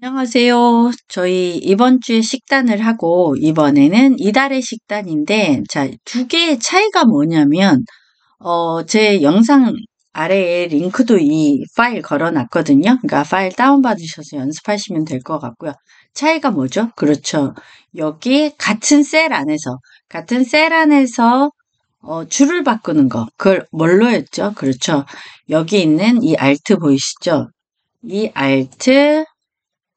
안녕하세요. 저희 이번 주에 식단을 하고 이번에는 이달의 식단인데, 자, 두 개의 차이가 뭐냐면, 제 영상 아래에 링크도 이 파일 걸어놨거든요. 그러니까 파일 다운받으셔서 연습하시면 될 것 같고요. 차이가 뭐죠? 그렇죠. 여기 같은 셀 안에서 줄을 바꾸는 거. 그걸 뭘로 했죠? 그렇죠. 여기 있는 이 알트 보이시죠? 이 알트,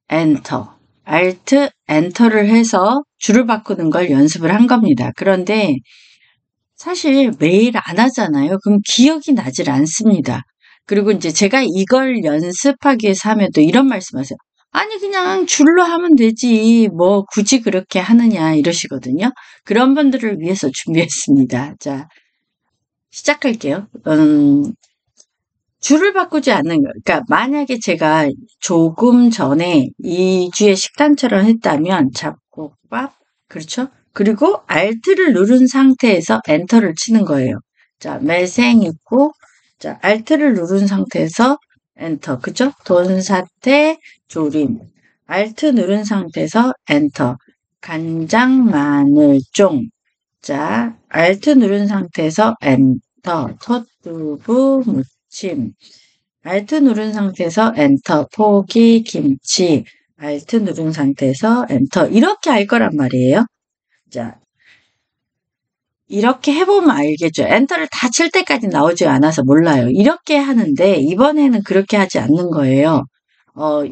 Alt, Enter를 해서 줄을 바꾸는 걸 연습을 한 겁니다. 그런데 사실 매일 안 하잖아요. 그럼 기억이 나질 않습니다. 그리고 이제 제가 이걸 연습하기 위해서 하면 또 이런 말씀하세요. 아니 그냥 줄로 하면 되지 뭐 굳이 그렇게 하느냐 이러시거든요. 그런 분들을 위해서 준비했습니다. 자, 시작할게요. 줄을 바꾸지 않는 거. 그러니까 만약에 제가 조금 전에 2주의 식단처럼 했다면 잡곡밥, 그렇죠? 그리고 Alt를 누른 상태에서 엔터를 치는 거예요. 자, 매생 있고, 자, Alt를 누른 상태에서 엔터, 그죠? 돈사태, 조림. Alt 누른 상태에서 엔터. 간장, 마늘, 쫑. 자, Alt 누른 상태에서 엔터. 톳두부, 무침. Alt 누른 상태에서 엔터. 포기, 김치. Alt 누른 상태에서 엔터. 이렇게 할 거란 말이에요. 자, 이렇게 해보면 알겠죠. 엔터를 다 칠 때까지 나오지 않아서 몰라요. 이렇게 하는데 이번에는 그렇게 하지 않는 거예요.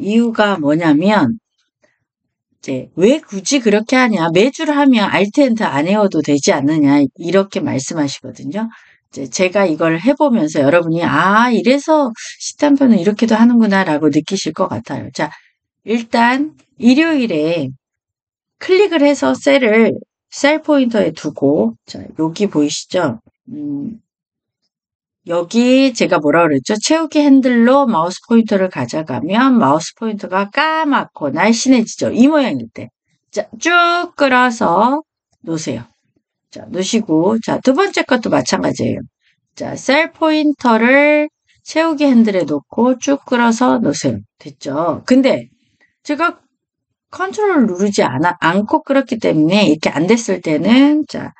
이유가 뭐냐면 이제 왜 굳이 그렇게 하냐. 매주를 하면 Alt 엔터 안 해도 되지 않느냐. 이렇게 말씀하시거든요. 이제 제가 이걸 해보면서 여러분이 이래서 식단표는 이렇게도 하는구나 라고 느끼실 것 같아요. 자, 일단 일요일에 클릭을 해서 셀 포인터에 두고, 자, 여기 보이시죠? 여기 제가 뭐라 그랬죠? 채우기 핸들로 마우스 포인터를 가져가면 마우스 포인터가 까맣고 날씬해지죠? 이 모양일 때. 자, 쭉 끌어서 놓으세요. 자, 놓으시고, 자, 두 번째 것도 마찬가지예요. 자, 셀 포인터를 채우기 핸들에 놓고 쭉 끌어서 놓으세요. 됐죠? 근데 제가 컨트롤을 누르지 않고 끌었기 때문에 이렇게 안 됐을 때는, 자,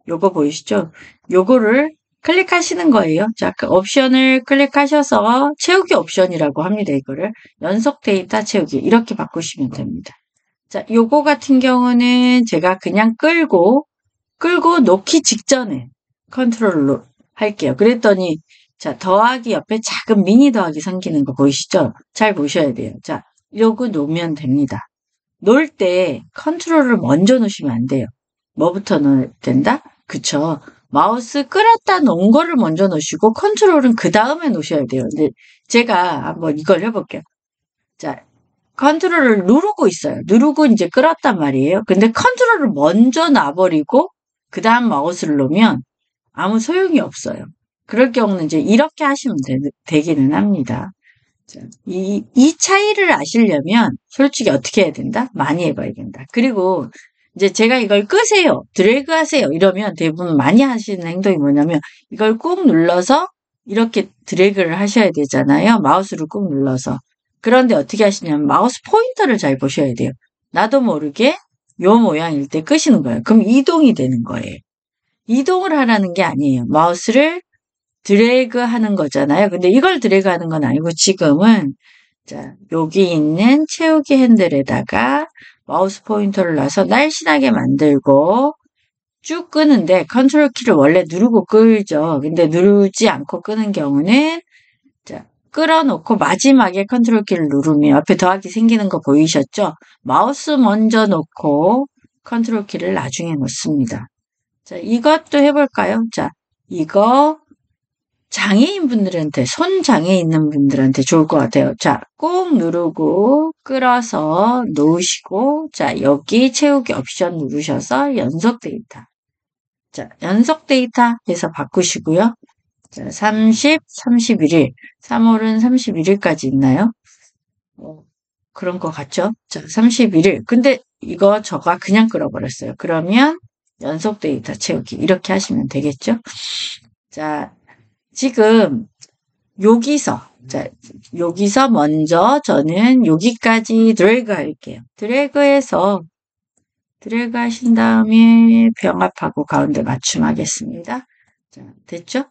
요거 보이시죠? 요거를 클릭하시는 거예요. 자, 그 옵션을 클릭하셔서 채우기 옵션이라고 합니다. 이거를 연속 데이터 채우기 이렇게 바꾸시면 됩니다. 자, 요거 같은 경우는 제가 그냥 끌고 놓기 직전에 컨트롤로 할게요. 그랬더니 자, 더하기 옆에 작은 미니 더하기 생기는 거 보이시죠? 잘 보셔야 돼요. 자, 요거 놓으면 됩니다. 놓을 때 컨트롤을 먼저 놓으시면 안 돼요. 뭐부터 넣어야 된다? 그쵸. 마우스 끌었다 놓은 거를 먼저 놓으시고 컨트롤은 그 다음에 놓으셔야 돼요. 근데 제가 한번 이걸 해볼게요. 자, 컨트롤을 누르고 있어요. 누르고 이제 끌었단 말이에요. 근데 컨트롤을 먼저 놔버리고 그 다음 마우스를 놓으면 아무 소용이 없어요. 그럴 경우는 이제 이렇게 하시면 되기는 합니다. 자, 이 차이를 아시려면 솔직히 어떻게 해야 된다? 많이 해봐야 된다. 그리고 이제 제가 이걸 끄세요. 드래그 하세요. 이러면 대부분 많이 하시는 행동이 뭐냐면 이걸 꾹 눌러서 이렇게 드래그를 하셔야 되잖아요. 마우스를 꾹 눌러서. 그런데 어떻게 하시냐면 마우스 포인터를 잘 보셔야 돼요. 나도 모르게 요 모양일 때 끄시는 거예요. 그럼 이동이 되는 거예요. 이동을 하라는 게 아니에요. 마우스를 드래그 하는 거잖아요. 근데 이걸 드래그 하는 건 아니고 지금은 자, 여기 있는 채우기 핸들에다가 마우스 포인터를 놔서 날씬하게 만들고 쭉 끄는데 컨트롤 키를 원래 누르고 끌죠. 근데 누르지 않고 끄는 경우는 자, 끌어놓고 마지막에 컨트롤 키를 누르면 옆에 더하기 생기는 거 보이셨죠? 마우스 먼저 놓고 컨트롤 키를 나중에 놓습니다. 자, 이것도 해볼까요? 자, 이거 장애인분들한테, 손장애 있는 분들한테 좋을 것 같아요. 자, 꾹 누르고 끌어서 놓으시고, 자, 여기 채우기 옵션 누르셔서 연속 데이터. 자, 연속 데이터 해서 바꾸시고요. 자, 30, 31일. 3월은 31일까지 있나요? 그런 것 같죠? 자, 31일. 근데 이거 저가 그냥 끌어버렸어요. 그러면 연속 데이터 채우기. 이렇게 하시면 되겠죠? 자, 지금 여기서 먼저 저는 여기까지 드래그 할게요. 드래그 하신 다음에 병합하고 가운데 맞춤하겠습니다. 자, 됐죠?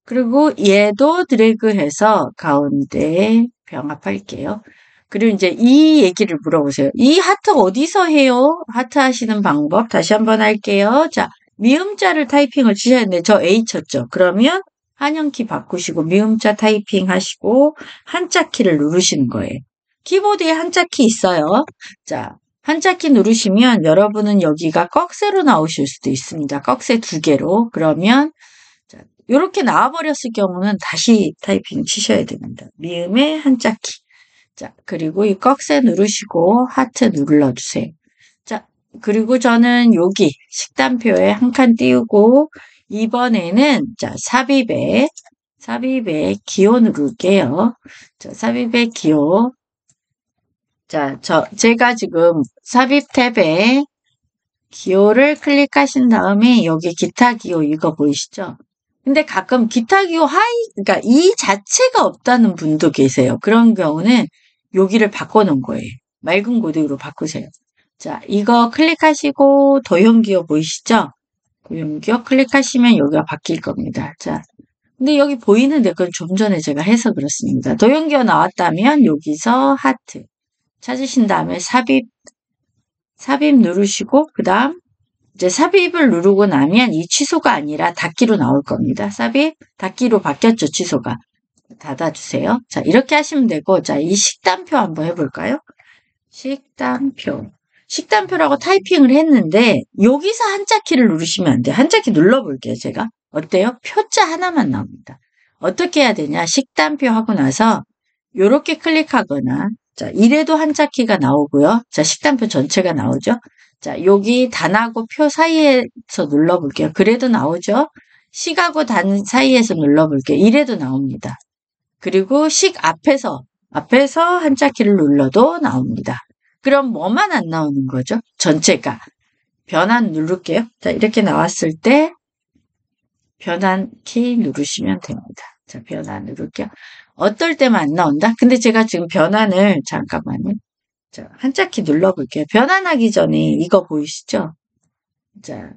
그리고 얘도 드래그해서 가운데 병합할게요. 그리고 이제 이 얘기를 물어보세요. 이 하트 어디서 해요? 하트 하시는 방법 다시 한번 할게요. 자, 미음자를 타이핑을 주셔야 되는데 저 A 쳤죠. 그러면 한영키 바꾸시고 미음자 타이핑 하시고 한자키를 누르시는 거예요. 키보드에 한자키 있어요. 자, 한자키 누르시면 여러분은 여기가 꺽쇠로 나오실 수도 있습니다. 꺽쇠 2개로. 그러면 자, 이렇게 나와버렸을 경우는 다시 타이핑 치셔야 됩니다. 미음의 한자키. 자, 그리고 이 꺽쇠 누르시고 하트 눌러주세요. 자, 그리고 저는 여기 식단표에 한 칸 띄우고 이번에는 자, 삽입에 기호 누를게요. 자, 삽입의 기호. 자, 제가 지금 삽입 탭에 기호를 클릭하신 다음에 여기 기타 기호 이거 보이시죠? 근데 가끔 기타 기호 그러니까 이 자체가 없다는 분도 계세요. 그런 경우는 여기를 바꿔놓은 거예요. 맑은 고딕으로 바꾸세요. 자, 이거 클릭하시고 도형 기호 보이시죠? 도형 기호 클릭하시면 여기가 바뀔 겁니다. 자, 근데 여기 보이는데 그건 좀 전에 제가 해서 그렇습니다. 도형 기호 나왔다면 여기서 하트 찾으신 다음에 삽입 누르시고 그 다음 이제 삽입을 누르고 나면 이 취소가 아니라 닫기로 나올 겁니다. 삽입, 닫기로 바뀌었죠, 취소가. 닫아주세요. 자, 이렇게 하시면 되고, 자, 이 식단표 한번 해볼까요? 식단표라고 타이핑을 했는데, 여기서 한자키를 누르시면 안 돼요. 한자키 눌러볼게요, 제가. 어때요? 표자 하나만 나옵니다. 어떻게 해야 되냐? 식단표 하고 나서, 요렇게 클릭하거나, 자, 이래도 한자키가 나오고요. 자, 식단표 전체가 나오죠? 자, 여기 단하고 표 사이에서 눌러볼게요. 그래도 나오죠? 식하고 단 사이에서 눌러볼게요. 이래도 나옵니다. 그리고 식 앞에서 한자키를 눌러도 나옵니다. 그럼 뭐만 안 나오는 거죠? 전체가. 변환 누를게요. 자, 이렇게 나왔을 때 변환 키 누르시면 됩니다. 자, 변환 누를게요. 어떨 때만 안 나온다? 근데 제가 지금 변환을 잠깐만요. 자, 한자키 눌러볼게요. 변환하기 전에 이거 보이시죠? 자,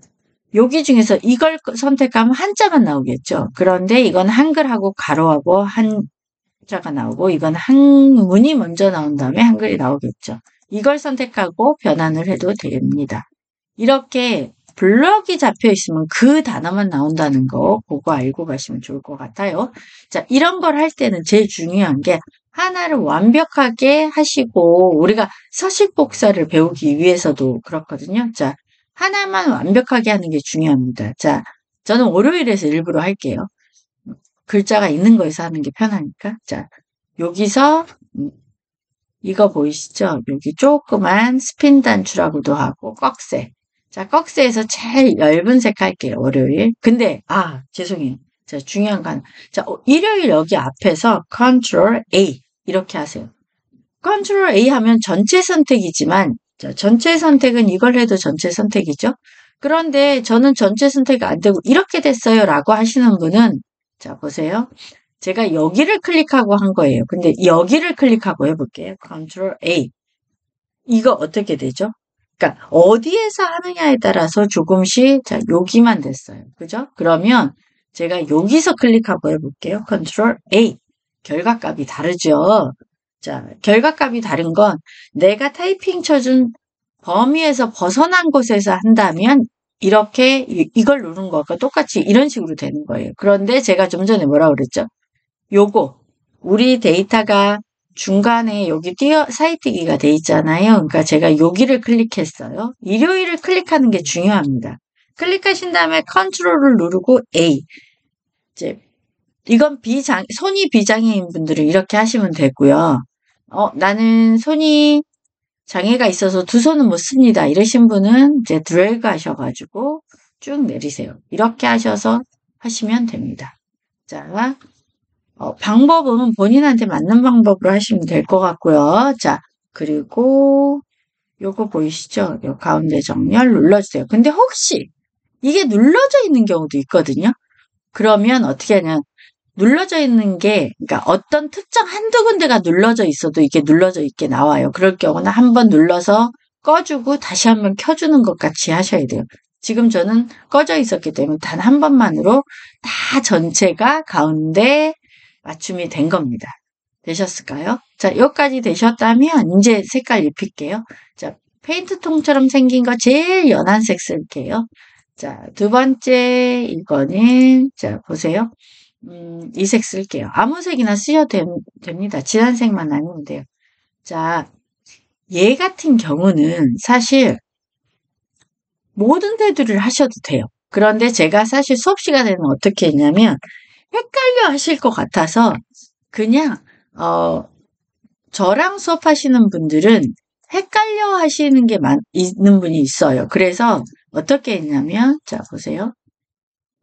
여기 중에서 이걸 선택하면 한자만 나오겠죠? 그런데 이건 한글하고 가로하고 한자가 나오고 이건 한문이 먼저 나온 다음에 한글이 나오겠죠? 이걸 선택하고 변환을 해도 됩니다. 이렇게 블럭이 잡혀 있으면 그 단어만 나온다는 거 그거 알고 가시면 좋을 것 같아요. 자, 이런 걸 할 때는 제일 중요한 게 하나를 완벽하게 하시고 우리가 서식 복사를 배우기 위해서도 그렇거든요. 자, 하나만 완벽하게 하는 게 중요합니다. 자, 저는 월요일에서 일부러 할게요. 글자가 있는 거에서 하는 게 편하니까. 자, 여기서 이거 보이시죠? 여기 조그만 스핀 단추라고도 하고 꺽쇠. 자, 꺽쇠에서 제일 얇은 색 할게요. 월요일. 근데 죄송해요. 자, 중요한 건 자, 일요일 여기 앞에서 Ctrl A 이렇게 하세요. Ctrl A 하면 전체 선택이지만 자, 전체 선택은 이걸 해도 전체 선택이죠. 그런데 저는 전체 선택이 안 되고 이렇게 됐어요 라고 하시는 분은 자, 보세요. 제가 여기를 클릭하고 한 거예요. 근데 여기를 클릭하고 해볼게요. Ctrl A. 이거 어떻게 되죠? 그러니까 어디에서 하느냐에 따라서 조금씩 자, 여기만 됐어요. 그죠? 그러면 제가 여기서 클릭하고 해볼게요. Ctrl A. 결과값이 다르죠. 자, 결과값이 다른 건 내가 타이핑 쳐준 범위에서 벗어난 곳에서 한다면 이렇게 이걸 누른 것과 똑같이 이런 식으로 되는 거예요. 그런데 제가 좀 전에 뭐라 그랬죠? 요거 우리 데이터가 중간에 여기 사이뜨기가 돼 있잖아요. 그러니까 제가 여기를 클릭했어요. 일요일을 클릭하는 게 중요합니다. 클릭하신 다음에 컨트롤을 누르고 A. 이제 이건 손이 비장애인 분들은 이렇게 하시면 되고요. 나는 손이 장애가 있어서 두 손은 못 씁니다. 이러신 분은 이제 드래그 하셔가지고 쭉 내리세요. 이렇게 하셔서 하시면 됩니다. 자, 방법은 본인한테 맞는 방법으로 하시면 될 것 같고요. 자, 그리고 요거 보이시죠? 요 가운데 정렬 눌러주세요. 근데 혹시 이게 눌러져 있는 경우도 있거든요. 그러면 어떻게 하냐? 눌러져 있는 게, 그러니까 어떤 특정 한두 군데가 눌러져 있어도 이게 눌러져 있게 나와요. 그럴 경우는 한번 눌러서 꺼주고 다시 한번 켜주는 것 같이 하셔야 돼요. 지금 저는 꺼져 있었기 때문에 단 한 번만으로 다 전체가 가운데 맞춤이 된 겁니다. 되셨을까요? 자, 여기까지 되셨다면 이제 색깔 입힐게요. 자, 페인트 통처럼 생긴 거 제일 연한 색 쓸게요. 자, 두 번째 이거는 자, 보세요. 이 색 쓸게요. 아무 색이나 쓰셔도 됩니다. 진한 색만 아니면 돼요. 자, 얘 같은 경우는 사실 모든 테두리를 하셔도 돼요. 그런데 제가 사실 수업 시간에는 어떻게 했냐면 헷갈려 하실 것 같아서 그냥 저랑 수업하시는 분들은 헷갈려 하시는 게 있는 분이 있어요. 그래서 어떻게 했냐면 자 보세요.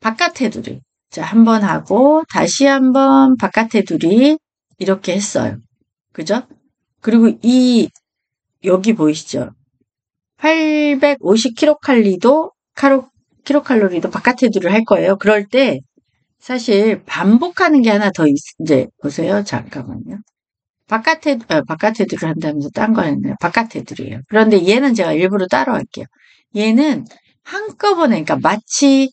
바깥 테두리 자 한번 하고 다시 한번 바깥 테두리 이렇게 했어요. 그죠? 그리고 여기 보이시죠? 850kcal도 킬로칼로리도 바깥 테두리를 할 거예요. 그럴 때 사실 반복하는 게 하나 더 이제 보세요. 잠깐만요. 바깥 테두리를 한다면서 딴 거 했네요. 바깥 테두리예요. 그런데 얘는 제가 일부러 따로 할게요. 얘는 한꺼번에 그러니까 마치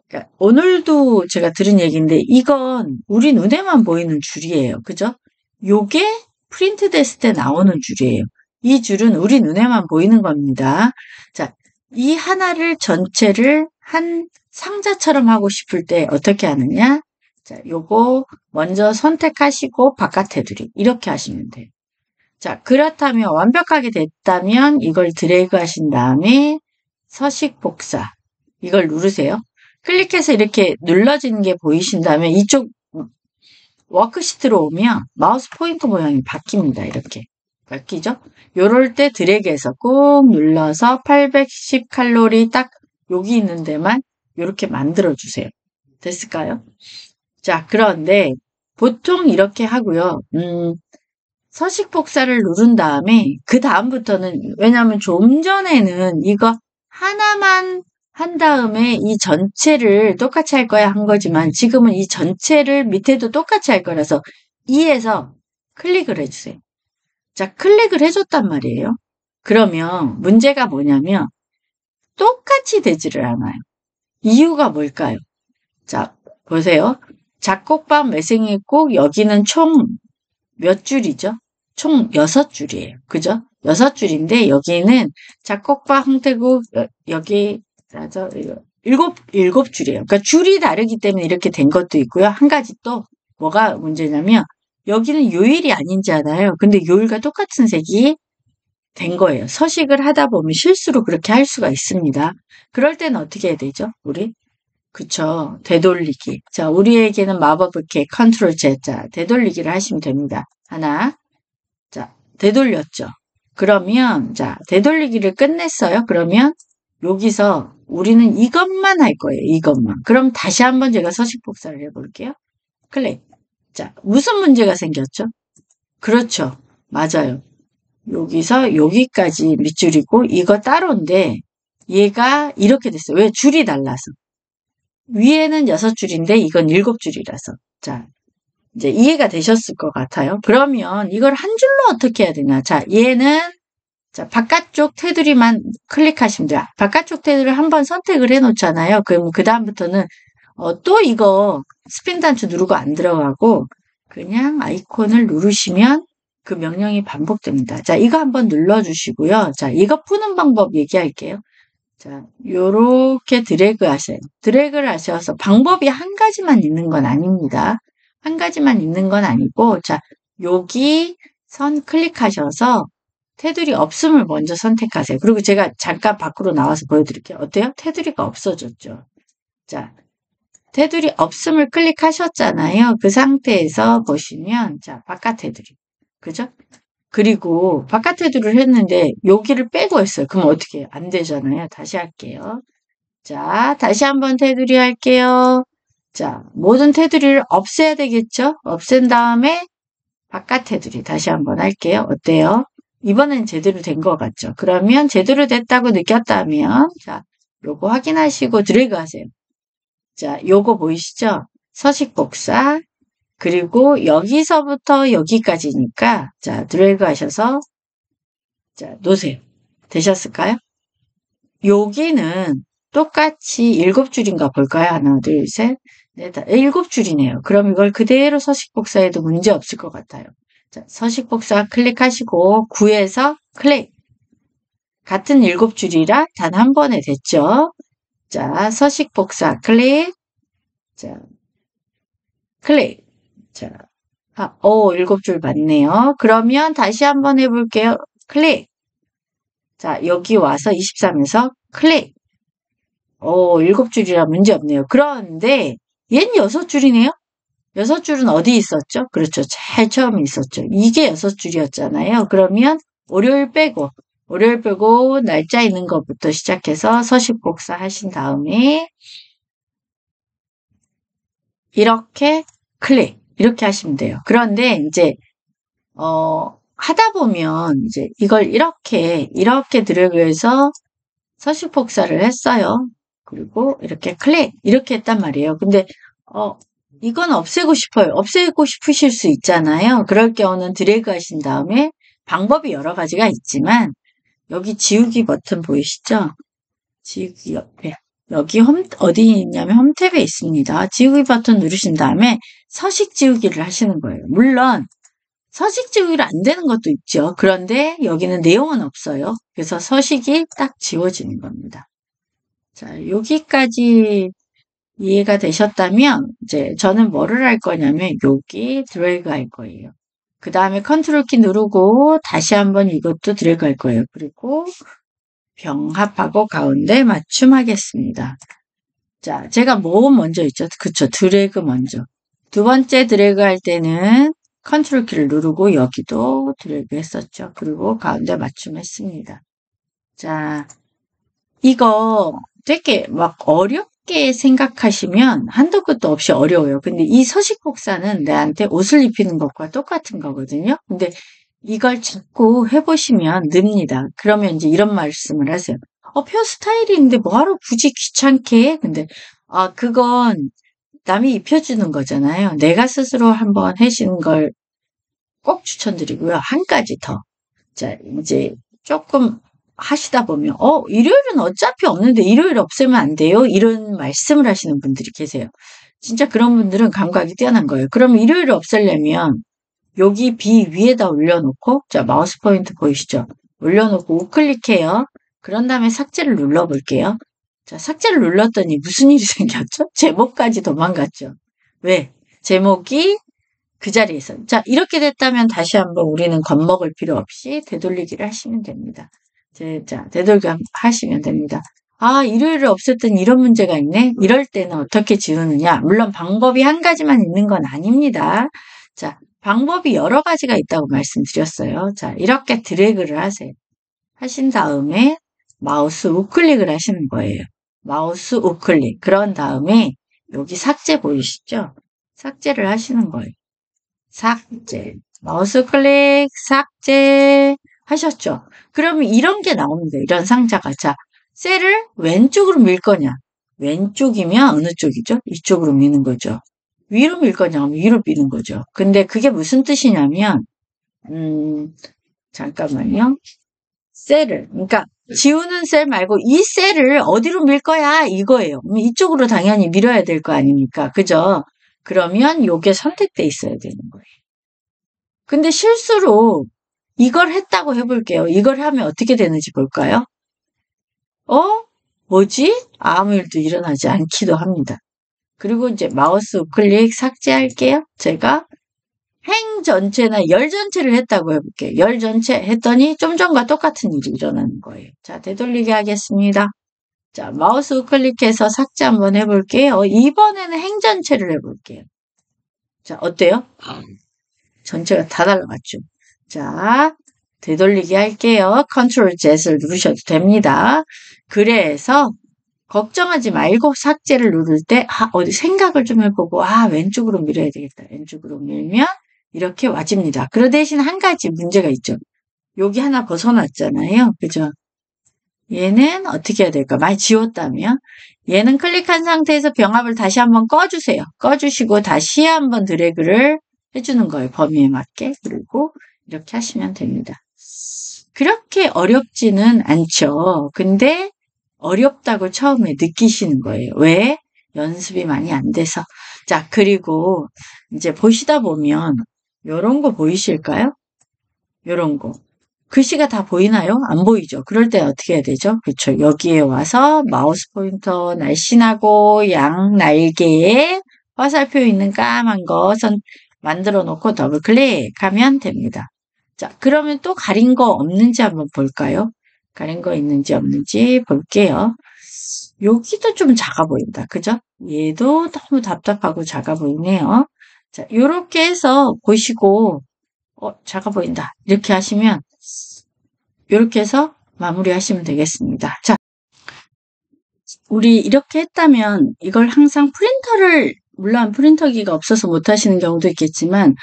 그러니까 오늘도 제가 들은 얘기인데 이건 우리 눈에만 보이는 줄이에요. 그죠? 요게 프린트 됐을 때 나오는 줄이에요. 이 줄은 우리 눈에만 보이는 겁니다. 자, 이 하나를 전체를 한 상자처럼 하고 싶을 때 어떻게 하느냐? 자, 요거 먼저 선택하시고 바깥 테두리 이렇게 하시면 돼요. 자, 그렇다면 완벽하게 됐다면 이걸 드래그 하신 다음에 서식 복사 이걸 누르세요. 클릭해서 이렇게 눌러지는 게 보이신다면 이쪽 워크시트로 오면 마우스 포인터 모양이 바뀝니다. 이렇게 바뀌죠? 요럴 때 드래그해서 꾹 눌러서 810칼로리 딱 여기 있는 데만 이렇게 만들어 주세요. 됐을까요? 자, 그런데 보통 이렇게 하고요. 서식 복사를 누른 다음에 그 다음부터는 왜냐하면 좀 전에는 이거 하나만 한 다음에 이 전체를 똑같이 할 거야 한 거지만 지금은 이 전체를 밑에도 똑같이 할 거라서 2에서 클릭을 해주세요. 자, 클릭을 해줬단 말이에요. 그러면 문제가 뭐냐면 똑같이 되지를 않아요. 이유가 뭘까요? 자, 보세요. 작곡밥 매생이 꼭 여기는 총 몇 줄이죠? 총 6줄이에요. 그죠? 6줄인데 여기는 작곡밥 황태국 여기 7줄이에요. 그러니까 줄이 다르기 때문에 이렇게 된 것도 있고요. 한 가지 또 뭐가 문제냐면 여기는 요일이 아니잖아요. 근데 요일과 똑같은 색이 된 거예요. 서식을 하다 보면 실수로 그렇게 할 수가 있습니다. 그럴 때는 어떻게 해야 되죠? 우리? 그쵸. 되돌리기. 자, 우리에게는 마법의 K, 컨트롤 Z. 자, 되돌리기를 하시면 됩니다. 하나. 자, 되돌렸죠. 그러면, 자, 되돌리기를 끝냈어요. 그러면 여기서 우리는 이것만 할 거예요. 이것만. 그럼 다시 한번 제가 서식 복사를 해볼게요. 클릭. 자, 무슨 문제가 생겼죠? 그렇죠. 맞아요. 여기서 여기까지 밑줄이고 이거 따로인데 얘가 이렇게 됐어요. 왜? 줄이 달라서. 위에는 6줄인데 이건 7줄이라서. 자, 이제 이해가 되셨을 것 같아요. 그러면 이걸 한 줄로 어떻게 해야 되냐. 자, 얘는 자 바깥쪽 테두리만 클릭하시면 돼요. 바깥쪽 테두리를 한번 선택을 해 놓잖아요. 그럼 그 다음부터는 또 이거 스핀 단추 누르고 안 들어가고 그냥 아이콘을 누르시면 그 명령이 반복됩니다. 자, 이거 한번 눌러주시고요. 자, 이거 푸는 방법 얘기할게요. 자, 요렇게 드래그 하세요. 드래그를 하셔서 방법이 한 가지만 있는 건 아닙니다. 한 가지만 있는 건 아니고, 자, 여기 선 클릭하셔서 테두리 없음을 먼저 선택하세요. 그리고 제가 잠깐 밖으로 나와서 보여드릴게요. 어때요? 테두리가 없어졌죠. 자, 테두리 없음을 클릭하셨잖아요. 그 상태에서 보시면, 자, 바깥 테두리. 그죠? 그리고 바깥 테두리를 했는데 여기를 빼고 했어요. 그럼 어떻게 해요? 안 되잖아요. 다시 할게요. 자, 다시 한번 테두리 할게요. 자, 모든 테두리를 없애야 되겠죠? 없앤 다음에 바깥 테두리 다시 한번 할게요. 어때요? 이번엔 제대로 된 것 같죠? 그러면 제대로 됐다고 느꼈다면 자, 요거 확인하시고 드래그 하세요. 자, 요거 보이시죠? 서식 복사 그리고 여기서부터 여기까지니까 자, 드래그 하셔서 자, 놓으세요. 되셨을까요? 여기는 똑같이 7줄인가 볼까요? 하나, 둘, 셋, 넷, 7줄이네요. 그럼 이걸 그대로 서식 복사해도 문제 없을 것 같아요. 자, 서식 복사 클릭하시고 9에서 클릭. 같은 7줄이라 단 한 번에 됐죠? 자, 서식 복사 클릭. 자, 클릭. 자, 7줄 맞네요. 그러면 다시 한번 해볼게요. 클릭. 자, 여기 와서 23에서 클릭. 7줄이라 문제 없네요. 그런데 얘는 6줄이네요. 6줄은 어디 있었죠? 그렇죠. 제일 처음에 있었죠. 이게 6줄이었잖아요. 그러면 월요일 빼고 날짜 있는 것부터 시작해서 서식 복사 하신 다음에 이렇게 클릭 이렇게 하시면 돼요. 그런데 이제 하다 보면 이제 이걸 이렇게 드래그해서 서식 복사를 했어요. 그리고 이렇게 클릭 이렇게 했단 말이에요. 근데 이건 없애고 싶어요. 없애고 싶으실 수 있잖아요. 그럴 경우는 드래그 하신 다음에 방법이 여러 가지가 있지만 여기 지우기 버튼 보이시죠? 지우기 옆에 여기 어디 있냐면 홈 탭에 있습니다. 지우기 버튼 누르신 다음에 서식 지우기를 하시는 거예요. 물론 서식 지우기를 안 되는 것도 있죠. 그런데 여기는 내용은 없어요. 그래서 서식이 딱 지워지는 겁니다. 자, 여기까지 이해가 되셨다면 이제 저는 뭐를 할 거냐면 여기 드래그 할 거예요. 그 다음에 컨트롤 키 누르고 다시 한번 이것도 드래그 할 거예요. 그리고 병합하고 가운데 맞춤하겠습니다. 자, 제가 뭐 먼저 있죠? 그쵸, 드래그 먼저. 두 번째 드래그 할 때는 컨트롤 키를 누르고 여기도 드래그 했었죠. 그리고 가운데 맞춤했습니다. 자, 이거 되게 막 어렵게 생각하시면 한도 끝도 없이 어려워요. 근데 이 서식 복사는 내한테 옷을 입히는 것과 똑같은 거거든요. 근데 이걸 자꾸 해보시면 늡니다. 그러면 이제 이런 말씀을 하세요. 표 스타일인데 뭐하러 굳이 귀찮게 해? 근데 그건 남이 입혀주는 거잖아요. 내가 스스로 한번 해시는 걸 꼭 추천드리고요. 한 가지 더. 자, 이제 조금 하시다 보면 일요일은 어차피 없는데 일요일 없애면 안 돼요? 이런 말씀을 하시는 분들이 계세요. 진짜 그런 분들은 감각이 뛰어난 거예요. 그럼 일요일을 없애려면 여기 B 위에다 올려놓고 자 마우스 포인트 보이시죠? 올려놓고 우클릭해요. 그런 다음에 삭제를 눌러볼게요. 자, 삭제를 눌렀더니 무슨 일이 생겼죠? 제목까지 도망갔죠. 왜? 제목이 그 자리에서. 자, 이렇게 됐다면 다시 한번 우리는 겁먹을 필요 없이 되돌리기를 하시면 됩니다. 자, 되돌기 하시면 됩니다. 일요일을 없앴더니 이런 문제가 있네? 이럴 때는 어떻게 지우느냐? 물론 방법이 한 가지만 있는 건 아닙니다. 자, 방법이 여러 가지가 있다고 말씀드렸어요. 자, 이렇게 드래그를 하세요. 하신 다음에 마우스 우클릭을 하시는 거예요. 마우스 우클릭. 그런 다음에 여기 삭제 보이시죠? 삭제를 하시는 거예요. 삭제. 마우스 클릭, 삭제 하셨죠? 그러면 이런 게 나옵니다. 이런 상자가. 자, 셀을 왼쪽으로 밀 거냐? 왼쪽이면 어느 쪽이죠? 이쪽으로 미는 거죠. 위로 밀 거냐? 위로 미는 거죠. 근데 그게 무슨 뜻이냐면, 잠깐만요. 셀을, 그러니까 지우는 셀 말고 이 셀을 어디로 밀 거야? 이거예요. 이쪽으로 당연히 밀어야 될 거 아닙니까? 그죠? 그러면 요게 선택돼 있어야 되는 거예요. 근데 실수로 이걸 했다고 해볼게요. 이걸 하면 어떻게 되는지 볼까요? 뭐지? 아무 일도 일어나지 않기도 합니다. 그리고 이제 마우스 우클릭 삭제할게요. 제가 행 전체나 열 전체를 했다고 해볼게요. 열 전체 했더니 좀 전과 똑같은 일이 일어나는 거예요. 자, 되돌리기 하겠습니다. 자, 마우스 우클릭해서 삭제 한번 해볼게요. 이번에는 행 전체를 해볼게요. 자, 어때요? 전체가 다 달라갔죠. 자, 되돌리기 할게요. 컨트롤 Z를 누르셔도 됩니다. 그래서 걱정하지 말고 삭제를 누를 때 어디 생각을 좀 해보고 왼쪽으로 밀어야 되겠다. 왼쪽으로 밀면 이렇게 와집니다. 그 대신 한 가지 문제가 있죠. 여기 하나 벗어났잖아요. 그죠? 얘는 어떻게 해야 될까? 많이 지웠다면 얘는 클릭한 상태에서 병합을 다시 한번 꺼주세요. 꺼주시고 다시 한번 드래그를 해주는 거예요. 범위에 맞게. 그리고 이렇게 하시면 됩니다. 그렇게 어렵지는 않죠. 근데 어렵다고 처음에 느끼시는 거예요. 왜? 연습이 많이 안 돼서. 자, 그리고 이제 보시다 보면 요런 거 보이실까요? 요런 거. 글씨가 다 보이나요? 안 보이죠? 그럴 때 어떻게 해야 되죠? 그렇죠. 여기에 와서 마우스 포인터 날씬하고 양 날개에 화살표 있는 까만 거 만들어 놓고 더블 클릭하면 됩니다. 자, 그러면 또 가린 거 없는지 한번 볼까요? 가린 거 있는지 없는지 볼게요. 여기도 좀 작아 보인다. 그죠? 얘도 너무 답답하고 작아 보이네요. 자, 요렇게 해서 보시고 작아 보인다. 이렇게 하시면 이렇게 해서 마무리하시면 되겠습니다. 자, 우리 이렇게 했다면 이걸 항상 물론 프린터기가 없어서 못 하시는 경우도 있겠지만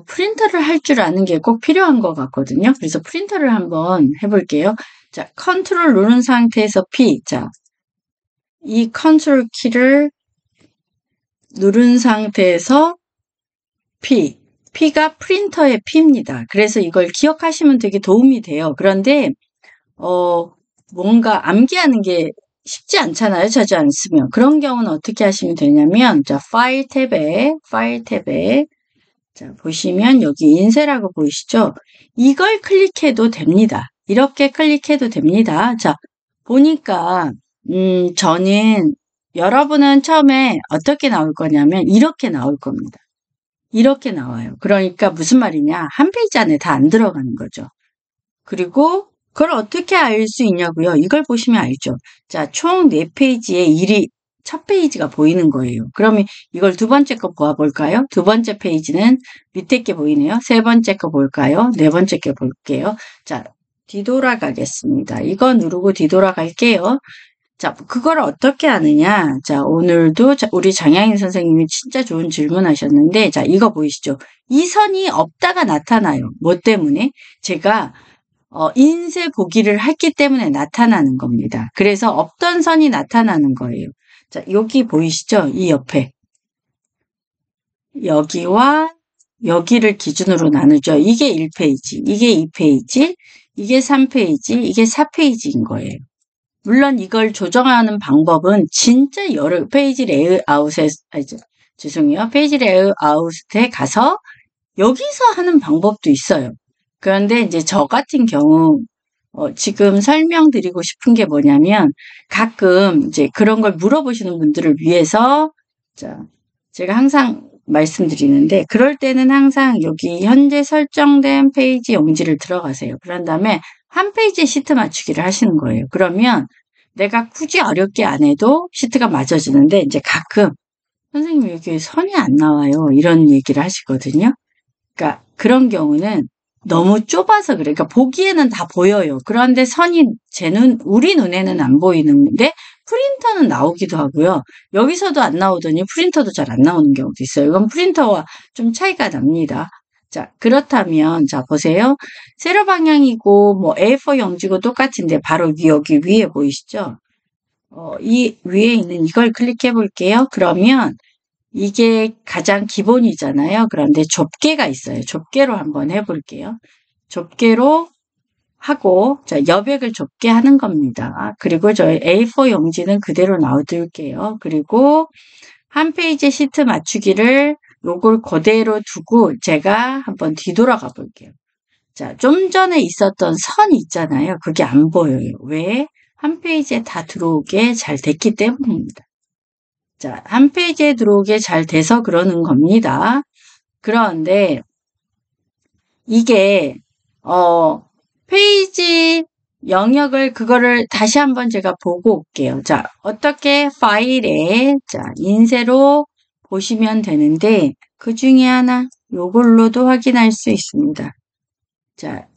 프린터를 할 줄 아는 게 꼭 필요한 것 같거든요. 그래서 프린터를 한번 해볼게요. 자, 컨트롤 누른 상태에서 P. 자, 이 컨트롤 키를 누른 상태에서 P. P가 프린터의 P입니다. 그래서 이걸 기억하시면 되게 도움이 돼요. 그런데 뭔가 암기하는 게 쉽지 않잖아요. 자주 안 쓰면. 그런 경우는 어떻게 하시면 되냐면, 자, 파일 탭에, 자, 보시면 여기 인쇄라고 보이시죠? 이걸 클릭해도 됩니다. 이렇게 클릭해도 됩니다. 자, 보니까, 저는, 여러분은 처음에 어떻게 나올 거냐면, 이렇게 나올 겁니다. 이렇게 나와요. 그러니까 무슨 말이냐? 한 페이지 안에 다 안 들어가는 거죠. 그리고 그걸 어떻게 알 수 있냐고요? 이걸 보시면 알죠. 자, 총 4페이지에 첫 페이지가 보이는 거예요. 그러면 이걸 두 번째 거 보아볼까요? 두 번째 페이지는 밑에 게 보이네요. 세 번째 거 볼까요? 네 번째 게 볼게요. 자, 뒤돌아가겠습니다. 이거 누르고 뒤돌아갈게요. 자, 그걸 어떻게 하느냐? 자, 오늘도 우리 장양인 선생님이 진짜 좋은 질문 하셨는데, 자, 이거 보이시죠? 이 선이 없다가 나타나요. 뭐 때문에? 제가 인쇄 보기를 했기 때문에 나타나는 겁니다. 그래서 없던 선이 나타나는 거예요. 자, 여기 보이시죠? 이 옆에. 여기와 여기를 기준으로 나누죠. 이게 1페이지, 이게 2페이지, 이게 3페이지, 이게 4페이지인 거예요. 물론 이걸 조정하는 방법은 진짜 여러 페이지 레이아웃에, 죄송해요. 페이지 레이아웃에 가서 여기서 하는 방법도 있어요. 그런데 이제 저 같은 경우, 지금 설명드리고 싶은 게 뭐냐면, 가끔 이제 그런 걸 물어보시는 분들을 위해서, 자, 제가 항상 말씀드리는데, 그럴 때는 항상 여기 현재 설정된 페이지 용지를 들어가세요. 그런 다음에 한 페이지에 시트 맞추기를 하시는 거예요. 그러면 내가 굳이 어렵게 안 해도 시트가 맞춰지는데, 이제 가끔, 선생님 여기 선이 안 나와요. 이런 얘기를 하시거든요. 그러니까 그런 경우는 너무 좁아서 그래. 그러니까 보기에는 다 보여요. 그런데 선이 우리 눈에는 안 보이는데 프린터는 나오기도 하고요. 여기서도 안 나오더니 프린터도 잘 안 나오는 경우도 있어요. 이건 프린터와 좀 차이가 납니다. 자, 그렇다면, 자, 보세요. 세로 방향이고, 뭐, A4 용지고 똑같은데, 바로 여기 위에 보이시죠? 이 위에 있는 이걸 클릭해 볼게요. 그러면, 이게 가장 기본이잖아요. 그런데 좁게가 있어요. 좁게로 한번 해볼게요. 좁게로 하고, 자, 여백을 좁게 하는 겁니다. 그리고 저희 A4 용지는 그대로 놔둘게요. 그리고 한 페이지 시트 맞추기를 요걸 그대로 두고 제가 한번 뒤돌아가 볼게요. 자, 좀 전에 있었던 선 있잖아요. 그게 안 보여요. 왜? 한 페이지에 다 들어오게 잘 됐기 때문입니다. 자, 한 페이지에 들어오게 잘 돼서 그러는 겁니다. 그런데 이게 페이지 영역을 그거를 다시 한번 제가 보고 올게요. 자, 어떻게 파일에 자, 인쇄로 보시면 되는데 그 중에 하나 요걸로도 확인할 수 있습니다. 자,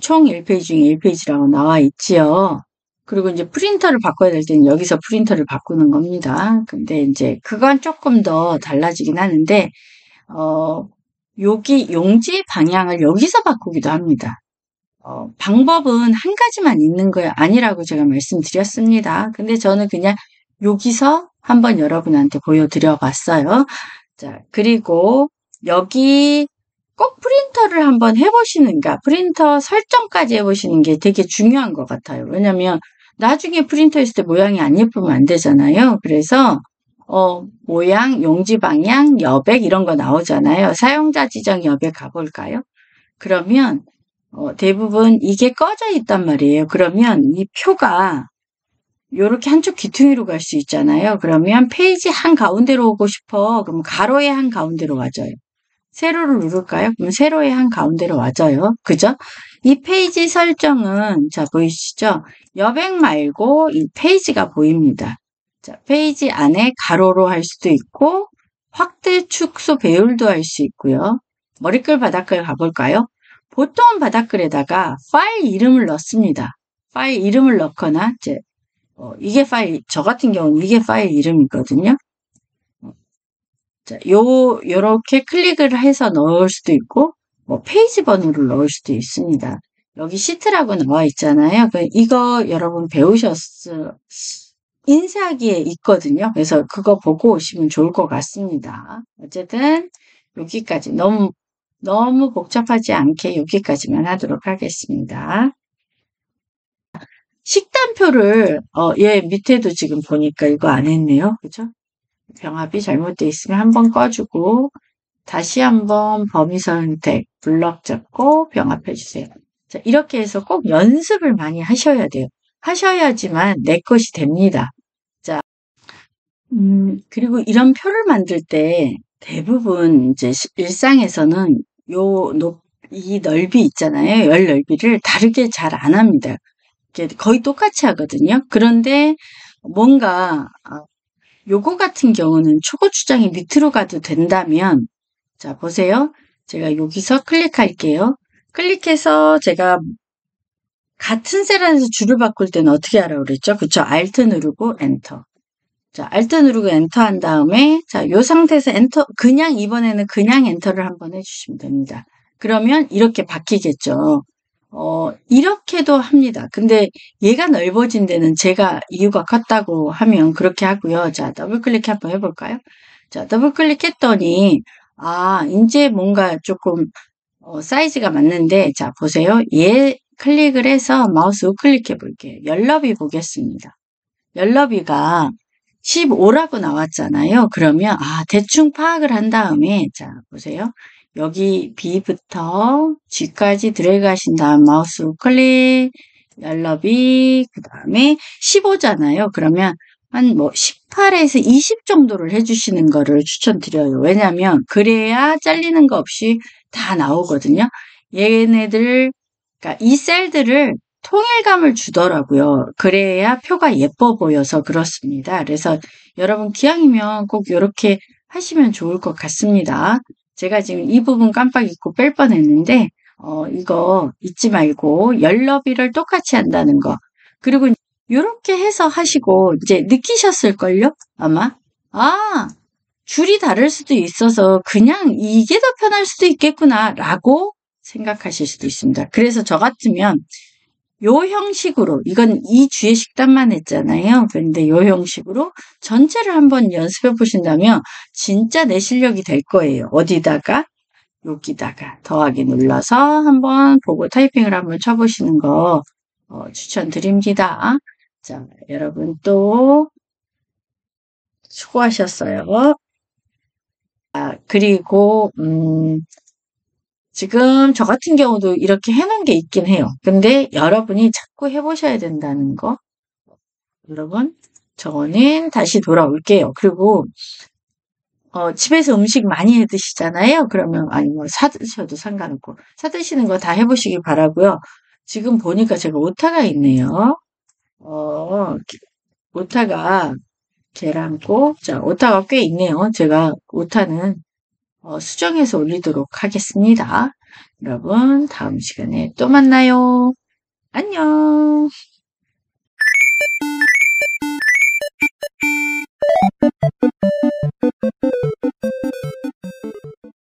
총 1페이지 중에 1페이지라고 나와 있지요. 그리고 이제 프린터를 바꿔야 될 때는 여기서 프린터를 바꾸는 겁니다. 근데 이제 그건 조금 더 달라지긴 하는데, 여기 용지 방향을 여기서 바꾸기도 합니다. 방법은 한 가지만 있는 거 아니라고 제가 말씀드렸습니다. 근데 저는 그냥 여기서 한번 여러분한테 보여드려 봤어요. 자, 그리고 여기 꼭 프린터를 한번 해보시는가, 프린터 설정까지 해보시는 게 되게 중요한 것 같아요. 왜냐면 나중에 프린터 했을 때 모양이 안 예쁘면 안 되잖아요. 그래서 모양, 용지 방향, 여백 이런 거 나오잖아요. 사용자 지정 여백 가볼까요? 그러면 대부분 이게 꺼져 있단 말이에요. 그러면 이 표가 요렇게 한쪽 귀퉁이로 갈 수 있잖아요. 그러면 페이지 한가운데로 오고 싶어. 그럼 가로의 한가운데로 와줘요. 세로를 누를까요? 그럼 세로의 한가운데로 와줘요. 그죠? 이 페이지 설정은, 자, 보이시죠? 여백 말고 이 페이지가 보입니다. 자, 페이지 안에 가로로 할 수도 있고, 확대, 축소, 배열도 할 수 있고요. 머리글, 바닥글 가볼까요? 보통은 바닥글에다가 파일 이름을 넣습니다. 파일 이름을 넣거나, 이제, 이게 파일, 저 같은 경우는 이게 파일 이름이거든요. 자, 요렇게 클릭을 해서 넣을 수도 있고, 뭐, 페이지 번호를 넣을 수도 있습니다. 여기 시트라고 나와 있잖아요. 이거 여러분 인쇄하기에 있거든요. 그래서 그거 보고 오시면 좋을 것 같습니다. 어쨌든, 여기까지. 너무 복잡하지 않게 여기까지만 하도록 하겠습니다. 식단표를, 얘 밑에도 지금 보니까 이거 안 했네요. 그죠? 병합이 잘못되어 있으면 한번 꺼주고, 다시 한번 범위 선택, 블럭 잡고 병합해 주세요. 자, 이렇게 해서 꼭 연습을 많이 하셔야 돼요. 하셔야지만 내 것이 됩니다. 자, 그리고 이런 표를 만들 때 대부분 이제 일상에서는 이 넓이 있잖아요. 열 넓이를 다르게 잘 안 합니다. 거의 똑같이 하거든요. 그런데 뭔가 요거 같은 경우는 초고추장이 밑으로 가도 된다면, 자, 보세요. 제가 여기서 클릭할게요. 클릭해서 제가 같은 셀 안에서 줄을 바꿀 때는 어떻게 하라고 그랬죠? 그쵸? Alt 누르고 엔터. 자, Alt 누르고 엔터 한 다음에, 자, 요 상태에서 엔터, 이번에는 그냥 엔터를 한번 해주시면 됩니다. 그러면 이렇게 바뀌겠죠. 이렇게도 합니다. 근데 얘가 넓어진 데는 제가 이유가 컸다고 하면 그렇게 하고요. 자, 더블 클릭 한번 해볼까요? 자, 더블 클릭했더니, 이제 뭔가 조금, 사이즈가 맞는데, 자, 보세요. 얘 클릭을 해서 마우스 우클릭해 볼게요. 열너비 보겠습니다. 열너비가 15라고 나왔잖아요. 그러면, 대충 파악을 한 다음에, 자, 보세요. 여기 B부터 G까지 드래그 하신 다음 마우스 우클릭, 열너비, 그 다음에 15잖아요. 그러면 한 18에서 20 정도를 해주시는 거를 추천드려요. 왜냐면, 그래야 잘리는 거 없이 다 나오거든요. 얘네들, 그러니까 이 셀들을 통일감을 주더라고요. 그래야 표가 예뻐 보여서 그렇습니다. 그래서 여러분 기왕이면 꼭 이렇게 하시면 좋을 것 같습니다. 제가 지금 이 부분 깜빡 잊고 뺄 뻔했는데 이거 잊지 말고 열너비를 똑같이 한다는 거. 그리고 이렇게 해서 하시고 이제 느끼셨을걸요? 아마. 줄이 다를 수도 있어서 그냥 이게 더 편할 수도 있겠구나 라고 생각하실 수도 있습니다. 그래서 저 같으면 요 형식으로, 이건 이 주의 식단만 했잖아요. 그런데 요 형식으로 전체를 한번 연습해 보신다면 진짜 내 실력이 될 거예요. 어디다가? 여기다가 더하기 눌러서 한번 보고 타이핑을 한번 쳐보시는 거 추천드립니다. 자, 여러분 또 수고하셨어요. 그리고 지금 저 같은 경우도 이렇게 해놓은 게 있긴 해요. 근데 여러분이 자꾸 해보셔야 된다는 거. 여러분, 저는 다시 돌아올게요. 그리고 집에서 음식 많이 해 드시잖아요. 그러면 사 드셔도 상관없고 사 드시는 거 다 해보시기 바라고요. 지금 보니까 제가 오타가 있네요. 오타가 계란국, 자, 오타가 꽤 있네요. 제가 오타는 수정해서 올리도록 하겠습니다. 여러분, 다음 시간에 또 만나요. 안녕.